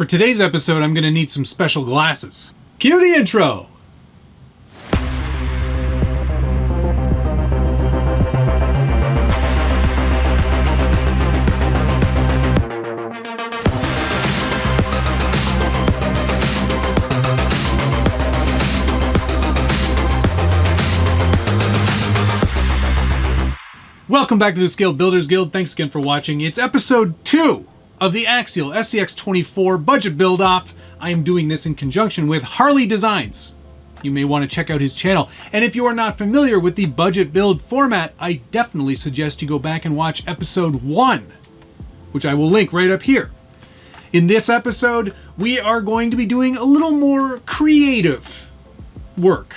For today's episode, I'm going to need some special glasses. Cue the intro! Welcome back to the Scale Builders Guild. Thanks again for watching. It's episode 2 of the Axial SCX24 Budget Build Off. I am doing this in conjunction with Harley Designs. You may want to check out his channel. And if you are not familiar with the budget build format, I definitely suggest you go back and watch episode 1, which I will link right up here. In this episode, we are going to be doing a little more creative work.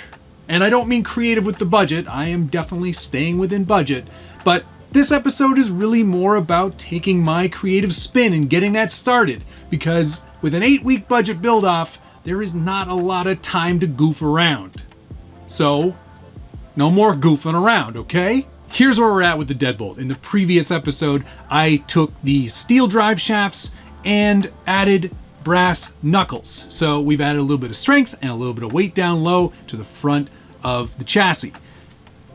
And I don't mean creative with the budget. I am definitely staying within budget. But this episode is really more about taking my creative spin and getting that started, because with an 8-week budget build-off, there is not a lot of time to goof around. So, no more goofing around, okay? Here's where we're at with the deadbolt. In the previous episode, I took the steel drive shafts and added brass knuckles. So we've added a little bit of strength and a little bit of weight down low to the front of the chassis.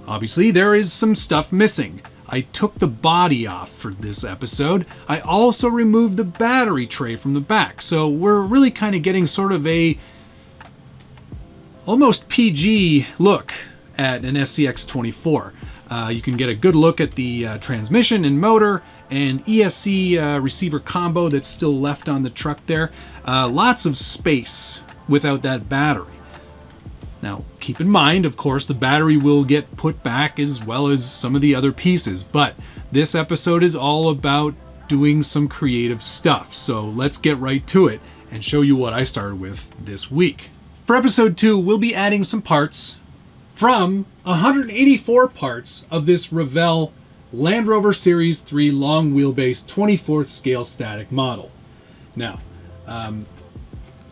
Obviously, there is some stuff missing. I took the body off for this episode. I also removed the battery tray from the back. So we're really kind of getting sort of a almost PG look at an SCX24. You can get a good look at the transmission and motor and ESC receiver combo that's still left on the truck there. Lots of space without that battery. Now, keep in mind, of course, the battery will get put back as well as some of the other pieces, but this episode is all about doing some creative stuff. So let's get right to it and show you what I started with this week. For episode 2, we'll be adding some parts from 184 parts of this Revell Land Rover Series 3 long wheelbase 24th scale static model. Now,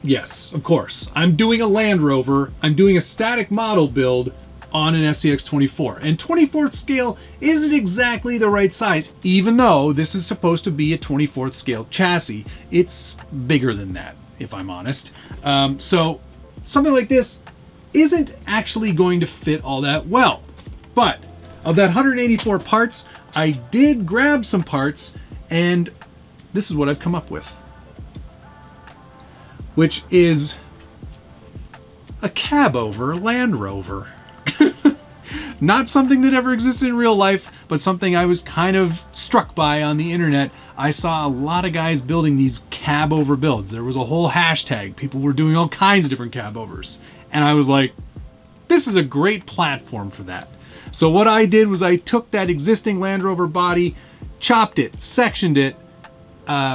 yes, of course, I'm doing a Land Rover. I'm doing a static model build on an SCX24. And 24th scale isn't exactly the right size. Even though this is supposed to be a 24th scale chassis, it's bigger than that, if I'm honest. So something like this isn't actually going to fit all that well. But of that 184 parts, I did grab some parts, and this is what I've come up with, which is a cab-over Land Rover. Not something that ever existed in real life, but something I was kind of struck by on the internet. I saw a lot of guys building these cab-over builds. There was a whole hashtag. People were doing all kinds of different cab-overs. And I was like, this is a great platform for that. So what I did was I took that existing Land Rover body, chopped it, sectioned it,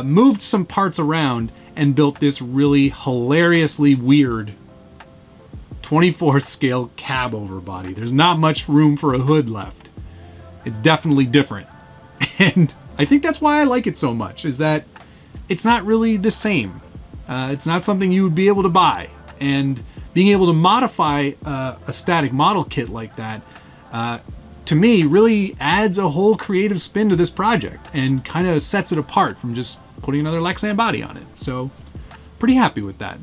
moved some parts around, and built this really hilariously weird 24th scale cab over body. There's not much room for a hood left. It's definitely different. And I think that's why I like it so much, is that it's not really the same. It's not something you would be able to buy. And being able to modify a static model kit like that, to me, really adds a whole creative spin to this project and kind of sets it apart from just putting another Lexan body on it. So pretty happy with that.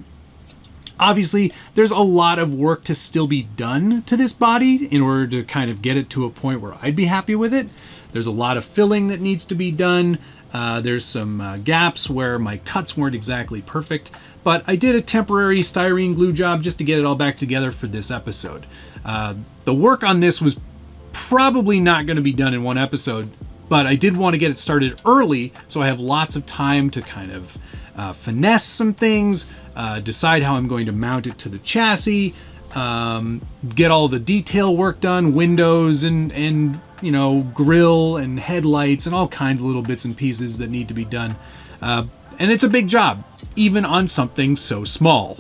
Obviously, there's a lot of work to still be done to this body in order to kind of get it to a point where I'd be happy with it. There's a lot of filling that needs to be done. There's some gaps where my cuts weren't exactly perfect, but I did a temporary styrene glue job just to get it all back together for this episode. The work on this was probably not going to be done in one episode, but I did want to get it started early so I have lots of time to kind of finesse some things, decide how I'm going to mount it to the chassis, get all the detail work done, windows and you know, grill and headlights and all kinds of little bits and pieces that need to be done. And it's a big job, even on something so small.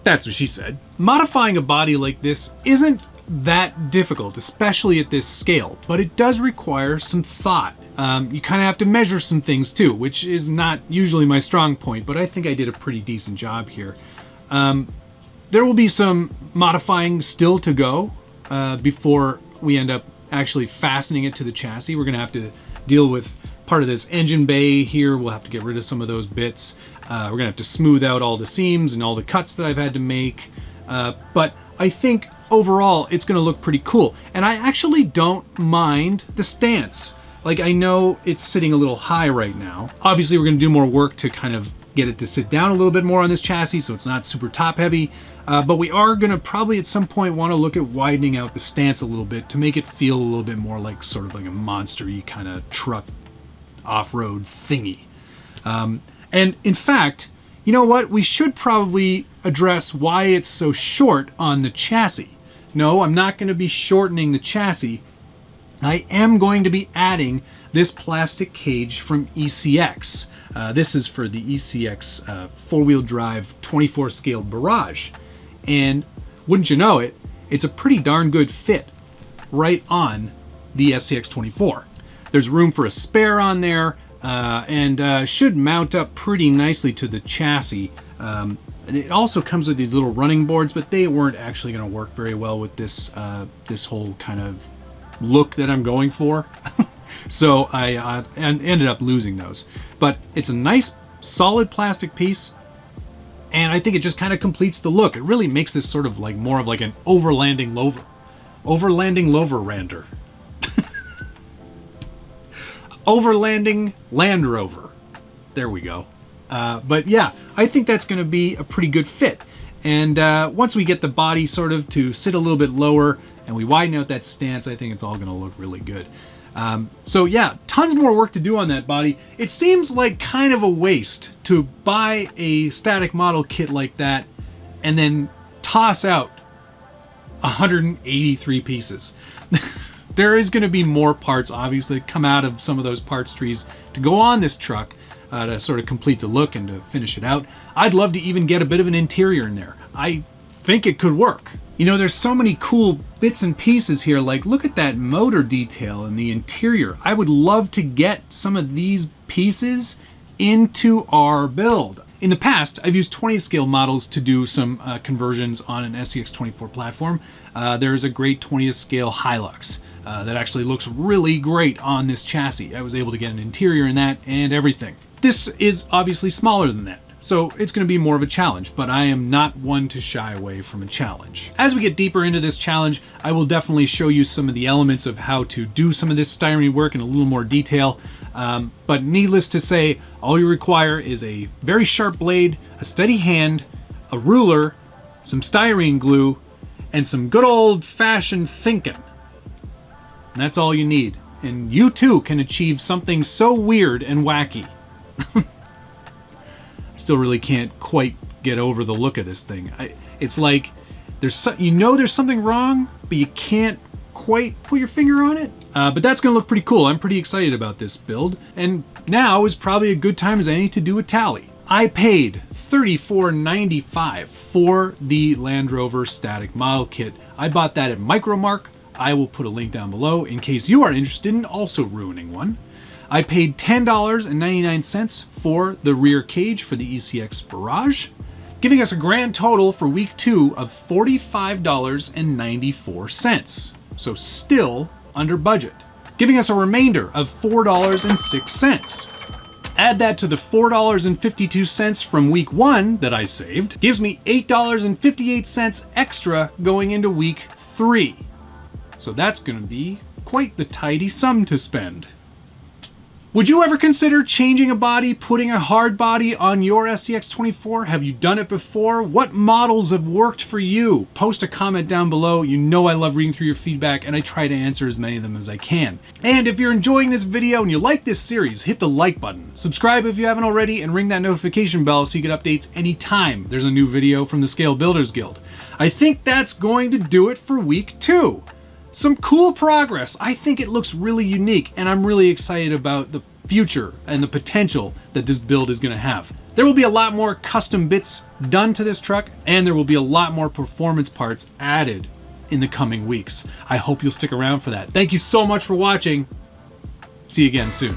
That's what she said. Modifying a body like this isn't that difficult, especially at this scale, but it does require some thought. You kind of have to measure some things too, which is not usually my strong point, but I think I did a pretty decent job here. There will be some modifying still to go before we end up actually fastening it to the chassis. We're going to have to deal with part of this engine bay here. We'll have to get rid of some of those bits. We're gonna have to smooth out all the seams and all the cuts that I've had to make. But I think overall it's gonna look pretty cool. And I actually don't mind the stance. Like, I know it's sitting a little high right now. Obviously we're gonna do more work to kind of get it to sit down a little bit more on this chassis so it's not super top heavy. But we are gonna probably at some point wanna look at widening out the stance a little bit to make it feel a little bit more like sort of like a monster-y kind of truck off-road thingy. And in fact, you know what? We should probably address why it's so short on the chassis. No, I'm not gonna be shortening the chassis. I am going to be adding this plastic cage from ECX. This is for the ECX four-wheel drive 24 scale Barrage. And wouldn't you know it, it's a pretty darn good fit right on the SCX24. There's room for a spare on there and should mount up pretty nicely to the chassis. It also comes with these little running boards, but they weren't actually going to work very well with this, this whole kind of look that I'm going for. So I ended up losing those. But it's a nice solid plastic piece, and I think it just kind of completes the look. It really makes this sort of like more of like an overlanding Lover-rander. Overlanding Land Rover. There we go. But yeah, I think that's going to be a pretty good fit. And once we get the body sort of to sit a little bit lower and we widen out that stance, I think it's all going to look really good. So yeah, tons more work to do on that body. It seems like kind of a waste to buy a static model kit like that and then toss out 183 pieces. There is going to be more parts, obviously, that come out of some of those parts trees to go on this truck to sort of complete the look and to finish it out. I'd love to even get a bit of an interior in there. I think it could work. You know, there's so many cool bits and pieces here. Like, look at that motor detail in the interior. I would love to get some of these pieces into our build. In the past, I've used 20 scale models to do some conversions on an SCX24 platform. There's a great 20th scale Hilux that actually looks really great on this chassis. I was able to get an interior in that and everything. This is obviously smaller than that, so it's going to be more of a challenge, but I am not one to shy away from a challenge. As we get deeper into this challenge, I will definitely show you some of the elements of how to do some of this styrene work in a little more detail. But needless to say, all you require is a very sharp blade, a steady hand, a ruler, some styrene glue, and some good old-fashioned thinking. And that's all you need. And you too can achieve something so weird and wacky. Still really can't quite get over the look of this thing. It's like there's something wrong, but you can't quite put your finger on it. But that's gonna look pretty cool. I'm pretty excited about this build. And now is probably a good time as any to do a tally. I paid $34.95 for the Land Rover static model kit. I bought that at Micromark. I will put a link down below in case you are interested in also ruining one. I paid $10.99 for the rear cage for the ECX Barrage, giving us a grand total for week 2 of $45.94. So still under budget, giving us a remainder of $4.06. Add that to the $4.52 from week 1 that I saved, gives me $8.58 extra going into week 3. So that's going to be quite the tidy sum to spend. Would you ever consider changing a body, putting a hard body on your SCX24? Have you done it before? What models have worked for you? Post a comment down below. You know I love reading through your feedback, and I try to answer as many of them as I can. And if you're enjoying this video and you like this series, hit the like button. Subscribe if you haven't already, and ring that notification bell so you get updates anytime there's a new video from the Scale Builders Guild. I think that's going to do it for week 2. Some cool progress. I think it looks really unique, and I'm really excited about the future and the potential that this build is going to have. There will be a lot more custom bits done to this truck, and there will be a lot more performance parts added in the coming weeks. I hope you'll stick around for that. Thank you so much for watching. See you again soon.